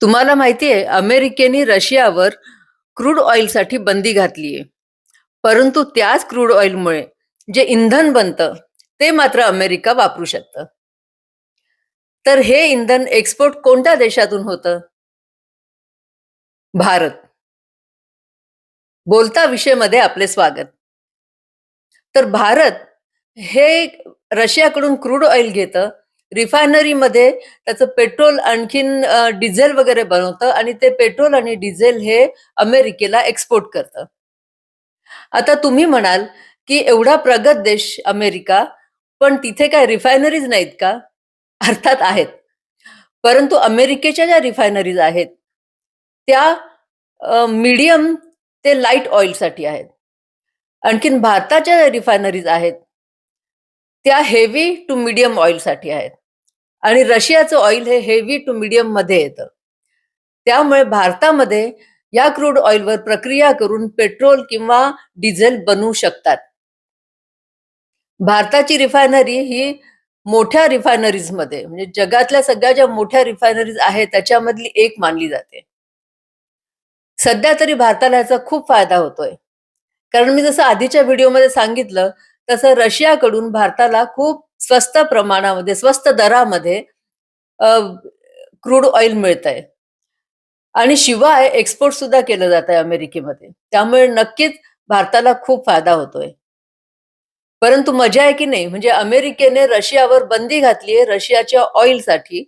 तुम्हाला माहितीये अमेरिकेने रशियावर क्रूड ऑइलसाठी बंदी घातलीये. परंतु त्याच क्रूड ऑइलमुळे जे इंधन बनतं ते मात्र अमेरिका वापरू शकतं. तर हे इंधन एक्सपोर्ट कोणत्या देशातून होतं? भारत. बोलता विषयमध्ये आपले स्वागत. तर भारत हे रशियाकडून क्रूड ऑइल घेतं, रिफायनरीमध्ये त्याचं पेट्रोल आणखीन डिझेल वगैरे बनवतं आणि ते पेट्रोल आणि डिझेल हे अमेरिकेला एक्सपोर्ट करतं. आता तुम्ही म्हणाल, की एवढा प्रगत देश अमेरिका, पण तिथे काय रिफायनरीज नाहीत का? अर्थात आहेत. परंतु अमेरिकेच्या ज्या रिफायनरीज आहेत, त्या मीडियम ते लाईट ऑइलसाठी आहेत. आणखीन भारताच्या ज्या रिफायनरीज आहेत, त्या हेवी टू मीडियम ऑइलसाठी आहेत. आणि रशियाचं ऑइल हे हेवी टू मीडियम मध्ये येतं. त्यामुळे भारतामध्ये या क्रूड ऑइलवर प्रक्रिया करून पेट्रोल किंवा डिझेल बनवू शकतात. भारताची रिफायनरी ही मोठ्या रिफायनरीजमध्ये म्हणजे जगातल्या सगळ्या ज्या मोठ्या रिफायनरीज आहेत त्याच्यामधली एक मानली जाते. सध्या तरी भारताला याचा खूप फायदा होतोय. कारण मी जसं आधीच्या व्हिडिओमध्ये सांगितलं, तसं रशियाकडून भारताला खूप स्वस्त प्रमाणामध्ये, स्वस्त दरामध्ये क्रूड ऑइल मिळतंय. आणि शिवाय एक्सपोर्ट सुद्धा केलं जातंय अमेरिकेमध्ये. त्यामुळे नक्कीच भारताला खूप फायदा होतोय. परंतु मजा आहे की नाही, म्हणजे अमेरिकेने रशियावर बंदी घातली आहे रशियाच्या ऑइलसाठी.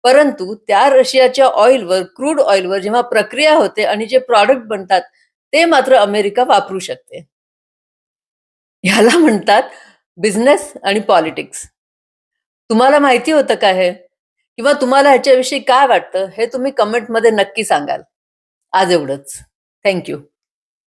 परंतु त्या रशियाच्या ऑइलवर, क्रूड ऑइलवर जेव्हा प्रक्रिया होते आणि जे प्रॉडक्ट बनतात, ते मात्र अमेरिका वापरू शकते. ह्याला म्हणतात बिझनेस आणि पॉलिटिक्स. तुम्हाला माहिती होतं का हे? किंवा तुम्हाला ह्याच्याविषयी काय वाटतं? हे तुम्ही कमेंटमध्ये नक्की सांगाल. आज एवढंच. Thank you.